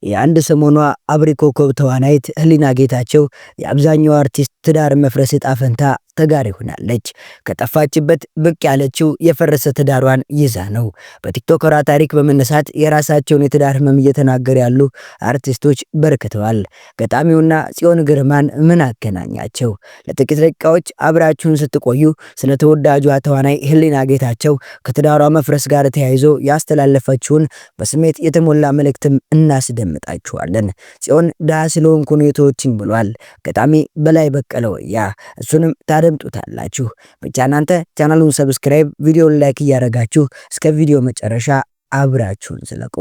የአንድ ሰሞኗ አብሪ ኮከብ ተዋናይት ህሊና ጌታቸው የአብዛኛው አርቲስት ትዳር መፍረስ ዕጣ ፈንታ ተጋሪ ሆናለች። ከጠፋችበት ብቅ ያለችው የፈረሰ ትዳሯን ይዛ ነው። በቲክቶከሯ ታሪክ በመነሳት የራሳቸውን የትዳር ህመም እየተናገሩ ያሉ አርቲስቶች በርክተዋል። ገጣሚውና ጽዮን ግርማን ምን አገናኛቸው? ለጥቂት ደቂቃዎች አብራችሁን ስትቆዩ ስለ ተወዳጇ ተዋናይ ህሊና ጌታቸው ከትዳሯ መፍረስ ጋር ተያይዞ ያስተላለፈችውን በስሜት የተሞላ መልእክትም እናስደምጣችኋለን። ጽዮን ድሃ ስለሆንኩ ነው የተወችኝ ብሏል ገጣሚ በላይ በቀለ ወያ። እሱንም ታደምጡታላችሁ። ብቻ እናንተ ቻናሉን ሰብስክራይብ፣ ቪዲዮውን ላይክ እያደረጋችሁ እስከ ቪዲዮ መጨረሻ አብራችሁን ዝለቁ።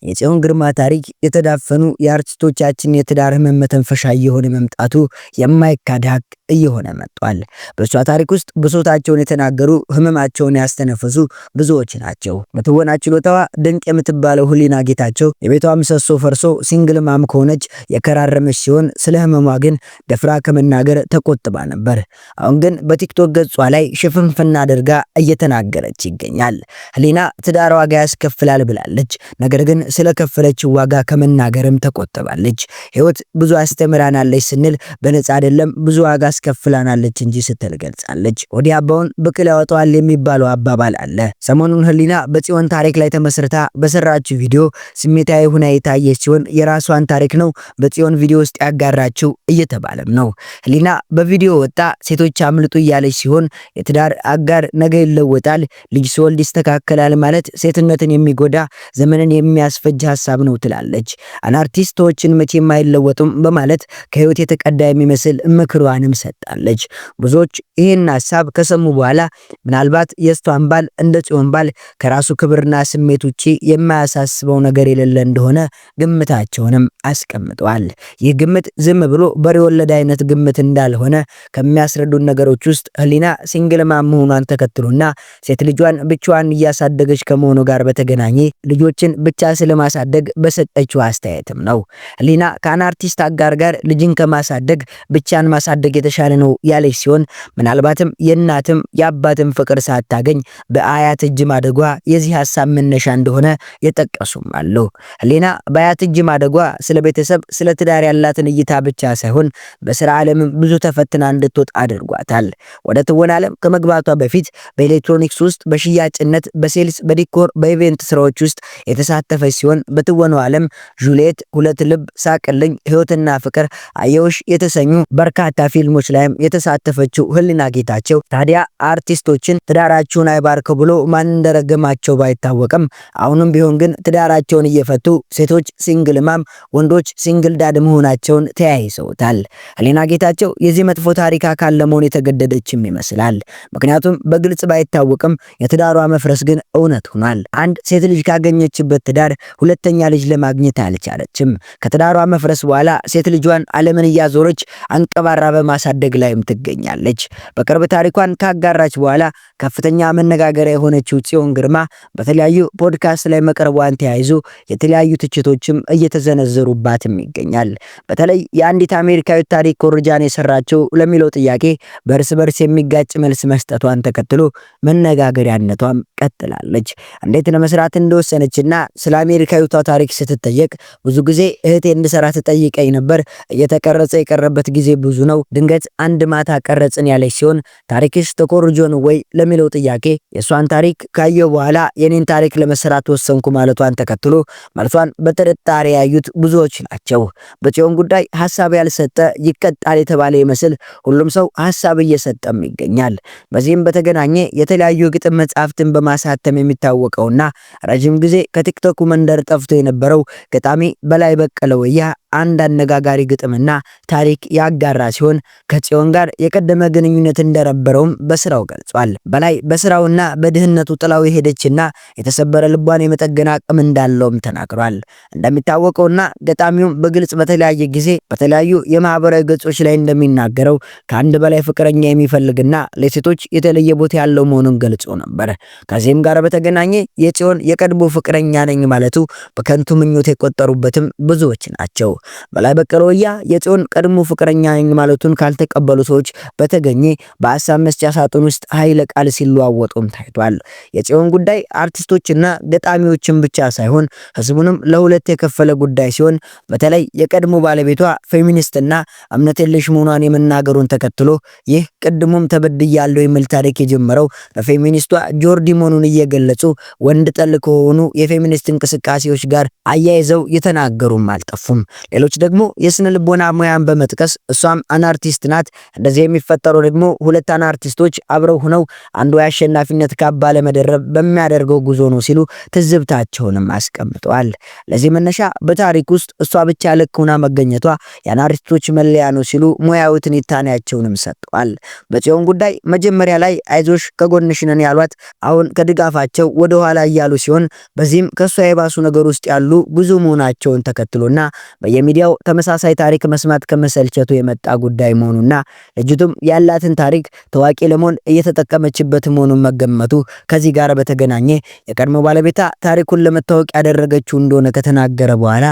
የጽዮን ግርማ ታሪክ የተዳፈኑ የአርቲስቶቻችን የትዳር ህመም መተንፈሻ እየሆነ መምጣቱ የማይካድ ሀቅ እየሆነ መጥቷል። በሷ ታሪክ ውስጥ ብሶታቸውን የተናገሩ ህመማቸውን ያስተነፈሱ ብዙዎች ናቸው። በትወና ችሎታዋ ድንቅ የምትባለው ህሊና ጌታቸው የቤቷ ምሰሶ ፈርሶ ሲንግል ማም ከሆነች የከራረመች ሲሆን ስለ ህመሟ ግን ደፍራ ከመናገር ተቆጥባ ነበር። አሁን ግን በቲክቶክ ገጿ ላይ ሽፍንፍና አድርጋ እየተናገረች ይገኛል። ህሊና ትዳር ዋጋ ያስከፍላል ብላለች። ነገር ግን ስለከፈለችው ዋጋ ከመናገርም ተቆጥባለች። ህይወት ብዙ አስተምራናለች ስንል በነፃ አይደለም ብዙ ዋጋ አስከፍላናለች እንጂ ስትል ገልጻለች። ወዲያ አባውን ብቅል ያወጣዋል የሚባለው አባባል አለ። ሰሞኑን ህሊና በጽዮን ታሪክ ላይ ተመስርታ በሰራችው ቪዲዮ ስሜታዊ ሆና የታየች ሲሆን የራሷን ታሪክ ነው በጽዮን ቪዲዮ ውስጥ ያጋራችው እየተባለም ነው። ህሊና በቪዲዮ ወጣ ሴቶች አምልጡ እያለች ሲሆን የትዳር አጋር ነገ ይለወጣል፣ ልጅ ሲወልድ ይስተካከላል ማለት ሴትነትን የሚጎዳ ዘመንን የሚያስፈጅ ሐሳብ ነው ትላለች። አናርቲስቶችን መቼም አይለወጡም በማለት ከህይወት የተቀዳ የሚመስል ምክሯንም ሰጣለች። ብዙዎች ይህን ሐሳብ ከሰሙ በኋላ ምናልባት የእሷን ባል እንደ ጽዮን ባል ከራሱ ክብርና ስሜት ውጪ የማያሳስበው ነገር የሌለ እንደሆነ ግምታቸውንም አስቀምጠዋል። ይህ ግምት ዝም ብሎ በሬ ወለደ አይነት ግምት እንዳልሆነ ከሚያስረዱን ነገሮች ውስጥ ህሊና ሲንግል ማም መሆኗን ተከትሎና ሴት ልጇን ብቻዋን እያሳደገች ከመሆኑ ጋር በተገናኘ ልጆችን ብቻ ስለማሳደግ በሰጠችው አስተያየትም ነው። ህሊና ከአናርቲስት አጋር ጋር ልጅን ከማሳደግ ብቻን ማሳደግ የተሻለ ነው ያለች ሲሆን ምናልባትም የእናትም የአባትም ፍቅር ሳታገኝ በአያት እጅ ማደጓ የዚህ ሐሳብ መነሻ እንደሆነ የጠቀሱም አሉ። ህሊና በአያት እጅ ማደጓ ስለ ቤተሰብ፣ ስለ ትዳር ያላትን እይታ ብቻ ሳይሆን በስራ ዓለምም ብዙ ተፈትና እንድትወጣ አድርጓታል። ወደ ትወና ዓለም ከመግባቷ በፊት በኤሌክትሮኒክስ ውስጥ በሽያጭነት፣ በሴልስ፣ በዲኮር፣ በኢቨንት ስራዎች ውስጥ የተሳተፈች ሲሆን በትወናው ዓለም ጁሊየት፣ ሁለት ልብ፣ ሳቅልኝ፣ ህይወትና ፍቅር፣ አየውሽ የተሰኙ በርካታ ፊልሞች ላይም የተሳተፈችው ህሊና ጌታቸው ታዲያ አርቲስቶችን ትዳራቸውን አይባርክ ብሎ ማን እንደረገማቸው ባይታወቅም አሁንም ቢሆን ግን ትዳራቸውን እየፈቱ ሴቶች ሲንግል ማም፣ ወንዶች ሲንግል ዳድ መሆናቸውን ተያይዘውታል። ህሊና ጌታቸው የዚህ መጥፎ ታሪክ አካል ለመሆን የተገደደችም ይመስላል። ምክንያቱም በግልጽ ባይታወቅም የትዳሯ መፍረስ ግን እውነት ሆኗል። አንድ ሴት ልጅ ካገኘችበት ትዳር ሁለተኛ ልጅ ለማግኘት አልቻለችም። ከትዳሯ መፍረስ በኋላ ሴት ልጇን ዓለምን እያዞረች አንቀባራ በማሳደግ ላይም ትገኛለች። በቅርብ ታሪኳን ካጋራች በኋላ ከፍተኛ መነጋገሪያ የሆነችው ጽዮን ግርማ በተለያዩ ፖድካስት ላይ መቅረቧን ተያይዞ የተለያዩ ትችቶችም እየተዘነዘሩባትም ይገኛል። በተለይ የአንዲት አሜሪካዊት ታሪክ ኮርጃን የሰራቸው ለሚለው ጥያቄ በእርስ በርስ የሚጋጭ መልስ መስጠቷን ተከትሎ መነጋገሪያነቷም ቀጥላለች። እንዴት ለመስራት እንደወሰነችና ስለ አሜሪካዊቷ ታሪክ ስትጠየቅ ብዙ ጊዜ እህቴ እንድሰራ ትጠይቀኝ ነበር፣ እየተቀረጸ የቀረበት ጊዜ ብዙ ነው፣ ድንገት አንድ ማታ ቀረጽን ያለች ሲሆን ታሪክሽ ተኮርጆ ነው ወይ ለሚለው ጥያቄ የሷን ታሪክ ካየው በኋላ የኔን ታሪክ ለመስራት ወሰንኩ ማለቷን ተከትሎ መልሷን በጥርጣሬ ያዩት ብዙዎች ናቸው። በጽዮን ጉዳይ ሐሳብ ያልሰጠ ይቀጣል የተባለ ይመስል ሁሉም ሰው ሐሳብ እየሰጠም ይገኛል። በዚህም በተገናኘ የተለያዩ ግጥም መጻሕፍትን በማሳተም የሚታወቀውና ረጅም ጊዜ ከቲክቶክ መንደር ጠፍቶ የነበረው ገጣሚ በላይ በቀለ ወያ አንድ አነጋጋሪ ግጥምና ታሪክ ያጋራ ሲሆን ከጽዮን ጋር የቀደመ ግንኙነት እንደነበረውም በስራው ገልጿል። በላይ በስራውና በድህነቱ ጥላው የሄደችና የተሰበረ ልቧን የመጠገን አቅም እንዳለውም ተናግሯል። እንደሚታወቀውና ገጣሚውም በግልጽ በተለያየ ጊዜ በተለያዩ የማህበራዊ ገጾች ላይ እንደሚናገረው ከአንድ በላይ ፍቅረኛ የሚፈልግና ለሴቶች የተለየ ቦታ ያለው መሆኑን ገልጾ ነበር። ከዚህም ጋር በተገናኘ የጽዮን የቀድሞ ፍቅረኛ ነኝ ማለቱ በከንቱ ምኞት የቆጠሩበትም ብዙዎች ናቸው። በላይ በቀለ ወያ የጽዮን ቀድሞ ፍቅረኛ ነኝ ማለቱን ካልተቀበሉ ሰዎች በተገኘ በሀሳብ መስጫ ሳጥን ውስጥ ኃይለ ቃል ሲለዋወጡም ታይቷል። የጽዮን ጉዳይ አርቲስቶችና ገጣሚዎችን ብቻ ሳይሆን ህዝቡንም ለሁለት የከፈለ ጉዳይ ሲሆን በተለይ የቀድሞ ባለቤቷ ፌሚኒስትና እምነት የለሽ መሆኗን የመናገሩን ተከትሎ ይህ ቅድሙም ተበድያለሁ የሚል ታሪክ የጀመረው በፌሚኒስቷ ጆርዲ መሆኑን እየገለጹ ወንድ ጠል ከሆኑ የፌሚኒስት እንቅስቃሴዎች ጋር አያይዘው የተናገሩም አልጠፉም። ሌሎች ደግሞ የስነ ልቦና ሙያን በመጥቀስ እሷም አናርቲስት ናት፣ እንደዚህ የሚፈጠረው ደግሞ ሁለት አናርቲስቶች አብረው ሆነው አንዱ የአሸናፊነት ካባ ለመደረብ በሚያደርገው ጉዞ ነው ሲሉ ትዝብታቸውንም አስቀምጠዋል። ለዚህ መነሻ በታሪክ ውስጥ እሷ ብቻ ልክ ሆና መገኘቷ የአናርቲስቶች መለያ ነው ሲሉ ሙያዊ ትንታኔያቸውንም ሰጥተዋል። በጽዮን ጉዳይ መጀመሪያ ላይ አይዞሽ ከጎንሽ ነን ያሏት አሁን ከድጋፋቸው ወደ ኋላ እያሉ ሲሆን በዚህም ከሷ የባሱ ነገር ውስጥ ያሉ ብዙ መሆናቸውን ተከትሎና በየሚዲያው ተመሳሳይ ታሪክ መስማት ከመሰልቸቱ የመጣ ጉዳይ መሆኑና ልጅቱም ያላትን ታሪክ ታዋቂ ለመሆን እየተጠቀመችበት መሆኑን መገመቱ ከዚህ ጋር በተገናኘ የቀድሞ ባለቤቷ ታሪኩን ለመታወቅ ያደረገችው እንደሆነ ከተናገረ በኋላ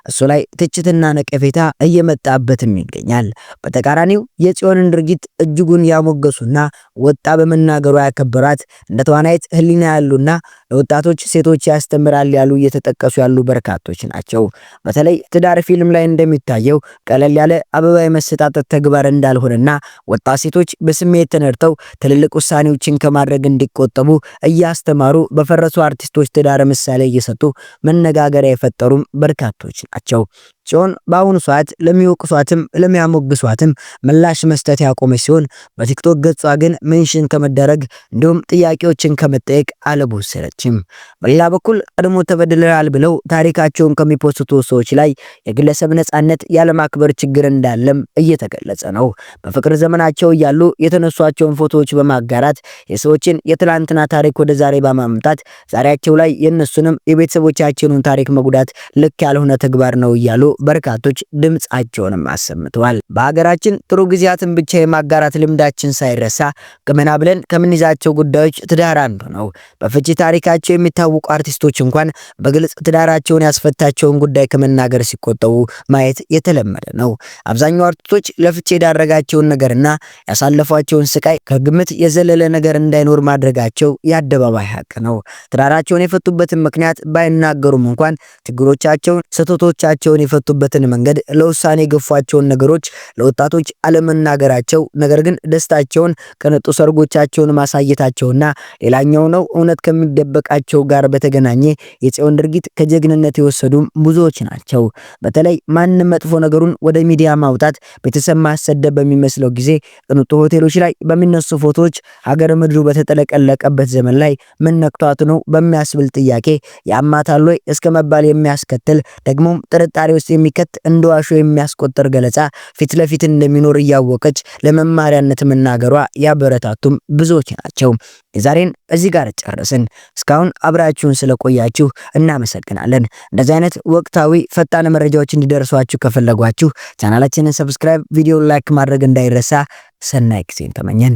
እሱ ላይ ትችትና ነቀፌታ እየመጣበትም ይገኛል። በተቃራኒው የጽዮንን ድርጊት እጅጉን ያሞገሱና ወጣ በመናገሩ ያከበራት እንደ ተዋናይት ህሊና ያሉና ለወጣቶች ሴቶች ያስተምራል ያሉ እየተጠቀሱ ያሉ በርካቶች ናቸው። በተለይ ትዳር ፊልም ላይ እንደሚታየው ቀለል ያለ አበባ የመሰጣጠት ተግባር እንዳልሆነና ወጣት ሴቶች በስሜት ተነድተው ትልልቅ ውሳኔዎችን ከማድረግ እንዲቆጠቡ እያስተማሩ በፈረሱ አርቲስቶች ትዳር ምሳሌ እየሰጡ መነጋገሪያ የፈጠሩም በርካቶች ናቸው። ጽዮን በአሁኑ ሰዓት ለሚወቅሷትም ለሚያሞግሷትም ምላሽ መስጠት ያቆመች ሲሆን በቲክቶክ ገጿ ግን ሜንሽን ከመደረግ እንዲሁም ጥያቄዎችን ከመጠየቅ አልቦሰለችም። በሌላ በኩል ቀድሞ ተበድለናል ብለው ታሪካቸውን ከሚፖስቱ ሰዎች ላይ የግለሰብ ነጻነት ያለማክበር ችግር እንዳለም እየተገለጸ ነው። በፍቅር ዘመናቸው እያሉ የተነሷቸውን ፎቶዎች በማጋራት የሰዎችን የትላንትና ታሪክ ወደ ዛሬ በማምጣት ዛሬያቸው ላይ የነሱንም የቤተሰቦቻቸውን ታሪክ መጉዳት ልክ ያልሆነ ተግባር ነው እያሉ በርካቶች ድምጻቸውንም አሰምተዋል። በሀገራችን ጥሩ ጊዜያትን ብቻ የማጋራት ልምዳችን ሳይረሳ ቅመና ብለን ከምንይዛቸው ጉዳዮች ትዳር አንዱ ነው። በፍቺ ታሪካቸው የሚታወቁ አርቲስቶች እንኳን በግልጽ ትዳራቸውን ያስፈታቸውን ጉዳይ ከመናገር ሲቆጠቡ ማየት የተለመደ ነው። አብዛኛው አርቲስቶች ለፍቺ የዳረጋቸውን ነገርና ያሳለፏቸውን ስቃይ ከግምት የዘለለ ነገር እንዳይኖር ማድረጋቸው የአደባባይ ሀቅ ነው። ትዳራቸውን የፈቱበትን ምክንያት ባይናገሩም እንኳን ችግሮቻቸውን፣ ስህተቶቻቸውን የፈቱበትን መንገድ፣ ለውሳኔ የገፏቸውን ነገሮች ለወጣቶች አለመናገራቸው ነገር ግን ደስታቸውን ከነጡ ሰርጎቻቸውን ማሳየታቸውና ሌላኛው ነው እውነት ከሚደበቃቸው ጋር በተገናኘ የጽዮን ድርጊት ከጀግንነት የወሰዱ ብዙዎች ናቸው። በተለይ ማንም መጥፎ ነገሩን ወደ ሚዲያ ማውጣት ቤተሰብ ማሰደብ በሚመስለው ጊዜ ቅንጡ ሆቴሎች ላይ በሚነሱ ፎቶዎች ሀገር ምድሩ በተጠለቀለቀበት ዘመን ላይ ምን ነክቷት ነው በሚያስብል ጥያቄ ያማታል ወይ እስከ መባል የሚያስከትል ደግሞም ጥርጣሬ ውስጥ የሚከት እንደዋሾ የሚያስቆጥር ገለጻ ፊት ለፊት እንደሚኖር እያወቀች ለመማሪያነት መናገሯ ያበረታቱም ብዙዎች ናቸው። የዛሬን እዚህ ጋር ጨረስን። እስካሁን አብራችሁን ስለቆያችሁ እናመሰግናለን። እንደዚህ አይነት ወቅታዊ ፈጣን መረጃዎች እንዲደርሷችሁ ከፈለጓችሁ ቻናላችንን ሰብስክራይብ፣ ቪዲዮ ላይክ ማድረግ እንዳይረሳ። ሰናይ ጊዜን ተመኘን።